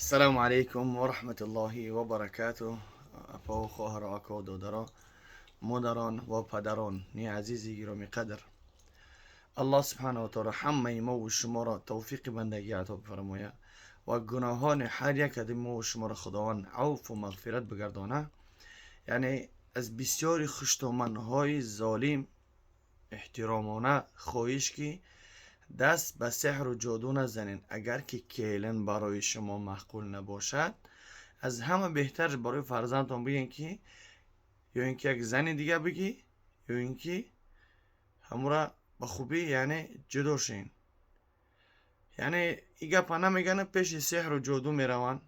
السلام عليكم ورحمة الله وبركاته. اپا و خواهر آقا و دادرا، مادران و پدران، نی عزیزی گرامی قدر، الله سبحانه و تعالی همه ما و شما را توفیق بندگی عطا بفرماید و گناهان هر یک از ما و شما را خداوند عفو و مغفرت بگردانه. یعنی از بسیاری خشتومنهای ظالم احترامانه خواهش که دست به سحر و جادو نزنین. اگر که کیلن برای شما معقول نباشد، از همه بهتر برای فرزندتان بگین که یا اینکه یک زن دیگه بگی یا اینکه همورا به خوبی یعنی جدا شین. یعنی این گپا نمیگن پیش سحر و جادو میرون،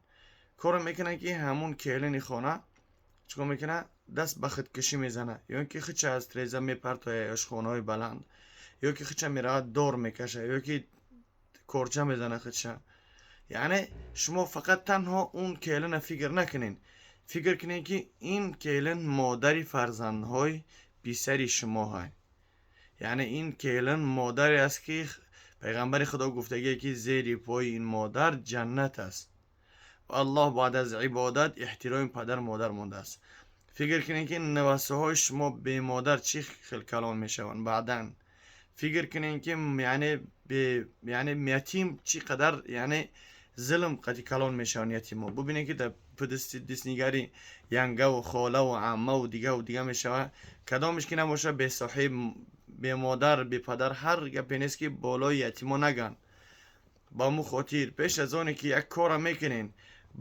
کار میکنن که همون کیلن خانه چکار میکنه دست به خودکشی میزنه، یا اینکه خودش از تریزه میپرتوه اشخانه های بلند، یا که خودش میره دور میکشه، یا که کورچه میزنه خودش. یعنی شما فقط تنها اون کیلن فکر نکنین، فکر کنین که این کیلن مادری فرزندهای بیسری شما های. یعنی این کیلن مادری است که پیغمبر خدا گفتگی که زیر پای این مادر جنت است و الله بعد از عبادت احترام پدر مادر مونده است. فکر کنین که نوسه های شما به مادر چی خیلی کلان میشون. بعدن فکر کنین که یعنی یتیم چی قدر یعنی ظلم قدی کلان میشن یتیما. ببینین که در دستنیگری ینگه و خاله و عمه و دیگه میشه، کدامش که نباشه به صاحب به مادر به پدر هر گپی نیست که بالای یتیما نگن. با مو خاطر پیش از آنی که یک کار میکنین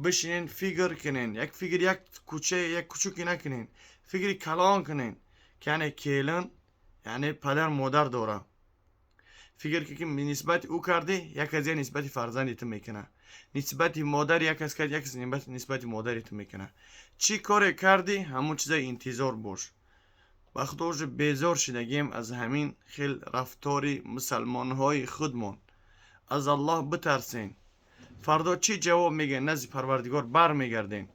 بشینین فکر کنین، یک فکر یک کوچکی نکنین، فکر کلان کنین که یعنی کیلن یعنی پدر مادر داره. فکر که نسبت او کرده یک از نسبت فرزندت میکنه، نسبت مادر یک از کرد یک از نسبت مادرت میکنه. چی کار کردی همون چیزا انتظار باش. بخداش بیزار شدگیم از همین خیل رفتاری مسلمان های خودمون. از الله بترسین. فردا چی جواب میگه نزد پروردگار بر میگردین.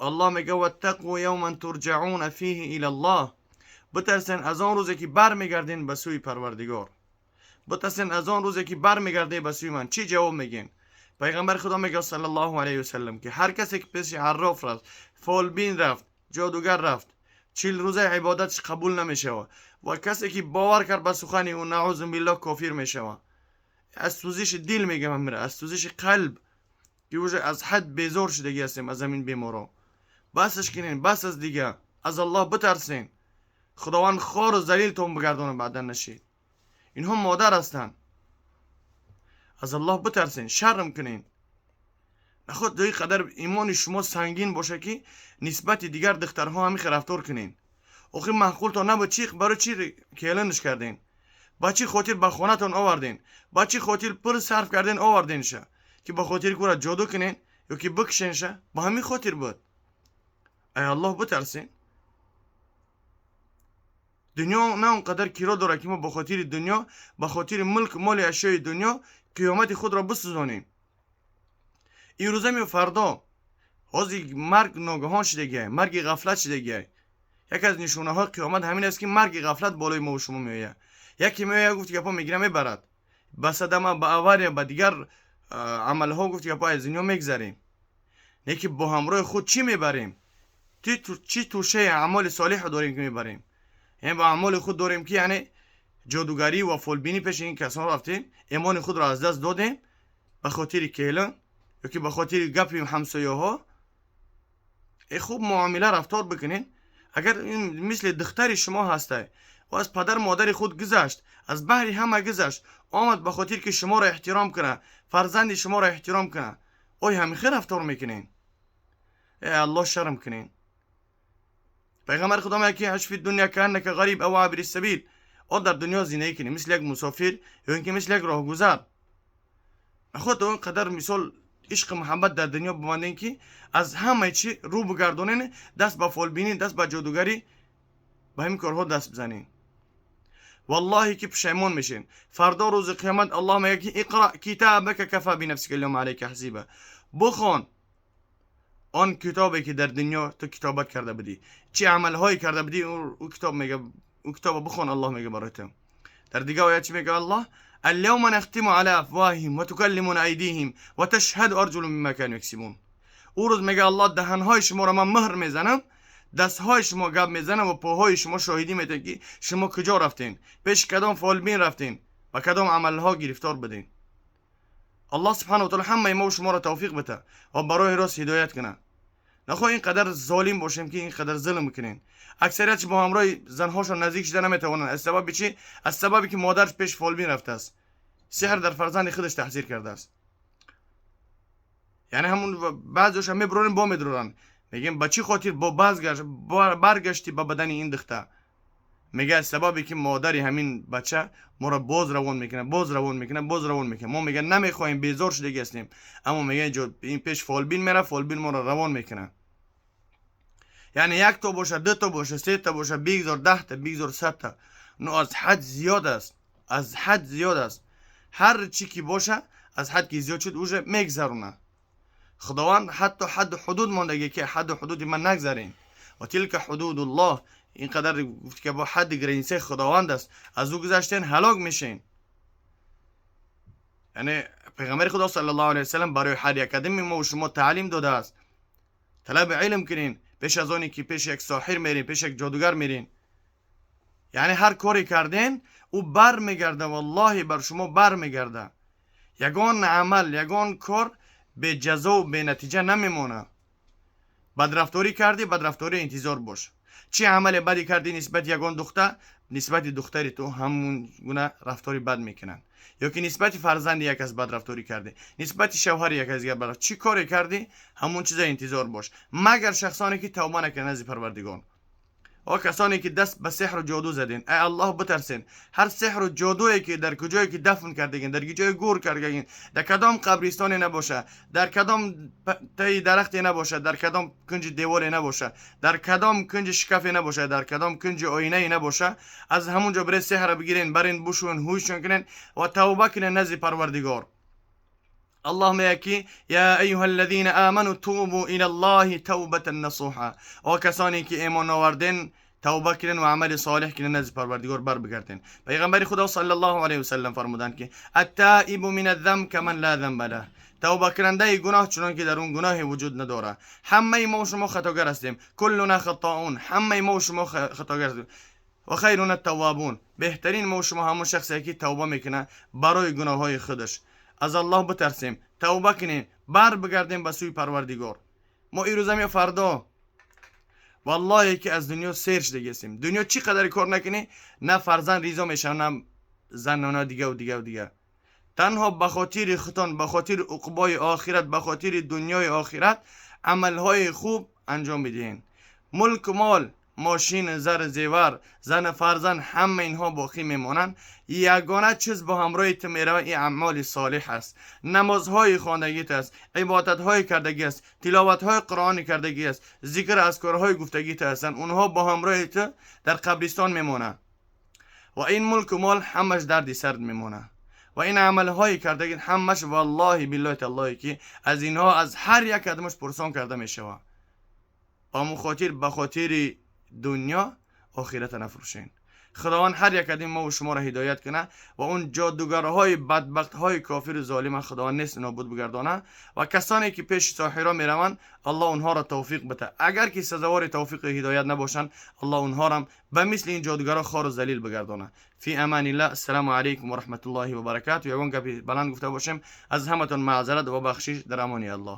الله میگه واتقوا یوما ترجعون فیه الی الله. بترسین از آن روزی که بر میگردین به سوی پروردگار. بترسین از آن روزی که بر میگرده به سوی من. چی جواب میگین؟ پیغمبر خدا میگه صلی الله علیه و سلم که هر کسی که پیش عراف رفت، فالبین رفت، جادوگر رفت، 40 روزه عبادتش قبول نمیشه و کسی که باور کرد به سخن او نعوذ بالله کافر میشه. از سوزش دل میگم میره، از سوزش قلب که وجه از حد بیزار شدگی هستیم از همین بیمارا. بسش کنین، بس از دیگه. از الله بترسین. خداوند خار و ذلیل تون بگردونه بعدا نشید. اینها مادر هستن. از الله بترسین، شرم کنین. نخود دوی قدر ایمان شما سنگین باشه که نسبت دیگر دخترها همی رفتار کنین. آخه معقول تا نبود چی برای چی کیلنش کردین؟ با چی خاطر به خونتون آوردین؟ با چی خاطر پر صرف کردین آوردینشه؟ که با خاطر کورا جادو کنین یا که بکشنشه؟ با همین خاطر بود. ای الله بترسین. دنیا نه اونقدر کیرا داره که ما با خاطر دنیا، با خاطر ملک مال اشیای دنیا قیامت خود را بسوزانیم. این روزه می فردا حاضی مرگ ناگهان شدگی، مرگ غفلت شدگی. یک از نشونه های قیامت همین است که مرگ غفلت بالای ما و شما میآید. یکی میآید گفت که پا میگیره میبرد، به صدمه به اوار به دیگر عمل ها گفت که پا از دنیا میگذریم. نه که با همراه خود چی میبریم؟ چی توشه اعمال صالح داریم که میبریم؟ یعنی با اعمال خود داریم که یعنی جادوگری و فالبینی پیش این کسان رفتیم، ایمان خود را از دست دادیم به خاطر کیلن یا که به خاطر گپی همسایه ها. خوب معامله رفتار بکنین. اگر این مثل دختر شما هسته و از پدر مادر خود گذشت، از بحری همه گذشت، آمد به خاطر که شما را احترام کنه، فرزند شما را احترام کنه، آیا همین خیر رفتار میکنین؟ ای الله شرم کنین. پیغمبر خدا میگه که عش فی الدنیا کانک غریب او عابر السبیل. در دنیا زندگی کنی مثل یک مسافر یا اینکه مثل یک راهگذر. خود اون قدر مثال عشق محبت در دنیا بمانین که از همه چی رو بگردونین، دست به فالبینی، دست به جادوگری، به همین کارها دست بزنین. والله که پشیمان میشین. فردا روز قیامت الله میگه که اقرا کتابک کفا بنفسک الیوم علیک حسیبا. بخوان آن کتابی که در دنیا تو کتابت کرده بودی، چه عملهایی کرده بودی، او کتاب میگه، او کتاب بخوان الله میگه برای تو. در دیگه آیه چی میگه الله؟ اليوم نختم على افواههم و تکلمون ایدیهم و تشهد ارجلهم بما كانوا یکسبون. او روز میگه الله دهنهای شما را من مهر میزنم، دستهای شما گپ میزنم و پاهای شما شاهدی میده که شما کجا رفتین، پیش کدام فالبین رفتین و کدام عملها گرفتار بدین. الله سبحانه و تعالی همه ما و شما را توفیق بده و برای راست هدایت کنه. نخواه اینقدر ظالم باشیم که اینقدر ظلم میکنین. اکثریت با همراه زنهاشون نزدیک شده نمیتوانن. از سبب چی؟ از سببی که مادرش پیش فالبین رفته است، سحر در فرزند خودش تحصیل کرده است. یعنی همون بعضیش هم میبرن با میدرورن، میگن با چی خاطر با برگشتی به بدن این دختر؟ میگه سببی که مادری همین بچه ما را باز روان میکنه، باز روان میکنه، باز روان میکنه. ما میگه نمیخوایم، بیزار شده هستیم، اما میگه این پیش فالبین میره، فالبین ما را روان میکنه. یعنی یک تا باشه، دو تا باشه، سه تا باشه، بگذار 10 تا، بگذار 100 تا، نو از حد زیاد است، از حد زیاد است. هر چی که باشه از حد که زیاد شد اوجه میگذرونه. خداوند حتی حد حدود ماندگی که حد حدود من نگذارین و تلک حدود الله، اینقدر گفت که با حد گرینسه خداوند است، از او گذشتین هلاک میشین. یعنی پیغمبر خدا صلی الله علیه وسلم برای هر یک آدم ما و شما تعلیم داده است طلب علم کنین، پیش از آنی که پیش یک ساحر میرین، پیش یک جادوگر میرین. یعنی هر کاری کردین او بر میگرده، والله بر شما بر میگرده. یگان عمل، یگان کار به جزا و به نتیجه نمیمونه. بدرفتاری کردی، بدرفتاری انتظار باش. چی عمل بدی کردی نسبت یگان دختر، نسبت دختری تو همون گونه رفتاری بد میکنن. یا که نسبت فرزند یک از بد رفتاری کردی، نسبت شوهر یک از دیگر بد، چی کاری کردی همون چیز انتظار باش، مگر شخصانی که توبه نکنن از پروردگار و کسانی که دست به سحر و جادو زدین. ای الله بترسین. هر سحر و جادویی که در کجایی که دفن کردین، در کجای گور کردین، در کدام قبرستانی نباشه، در کدام تای درختی نباشه، در کدام کنج دیواری نباشه، در کدام کنج شکافی نباشه، در کدام کنج آینه نباشه، از همونجا برای سحر بگیرین، برین بشون، هوشون کنین و توبه کنین نزد پروردگار. الله میگه یا ایها الذین آمنوا توبوا الی الله توبه نصوحا. او کسانی که ایمان آوردن توبه کردن و عمل صالح کردن نزد پروردگار بر بگردن. پیغمبر خدا صلی الله علیه و سلم فرمودند که التائب من الذنب کمن لا ذنب له. توبه کننده گناه چنان که در اون گناه وجود نداره. همه ما و شما خطاگر هستیم، کلنا خطاؤون، همه ما و شما خطاگر هستیم. و خیرون التوابون، بهترین ما و شما همون شخصی که توبه میکنه برای گناه های خودش. از الله بترسیم، توبه کنیم، بر بگردیم به سوی پروردگار. ما این روزم یا فردا والله که از دنیا سیر شده هستیم. دنیا چی قدر کار نکنی نه فرزند ریزا میشه، نه زن، نه دیگه و دیگه و دیگه. تنها به خاطر ختان، به خاطر عقبای آخرت، به خاطر دنیای آخرت عملهای خوب انجام میدین. ملک و مال، ماشین، زر زیور، زن، فرزند، همه اینها باقی میمانند. یگانه چیز با همراه تو میروه این اعمال صالح است. نمازهای خواندگیت است، عبادتهای کردگی است، تلاوتهای قرآن کردگی است، ذکر اذکارهای گفتگیت هستند. اونها با همراه تو در قبرستان میمونه و این ملک و مال همش درد سرد میمونه و این عملهای کردگی همش والله بالله تعالی که از اینها از هر یک آدمش پرسان کرده میشوه. به خاطر دنیا آخرت نفروشین. خداوند هر یک از ما و شما را هدایت کنه و اون جادوگرهای بدبخت های کافر ظالم خداوند نیست نابود بگردانه و کسانی که پیش ساحرا میروند الله اونها را توفیق بده. اگر که سزاوار توفیق هدایت نباشند الله اونها را به مثل این جادوگرها خار و ذلیل بگردانه. فی امان الله. السلام علیکم و رحمت الله و برکاته. یگان گپی بلند گفته باشم از همتون معذرت و بخشش در امان الله.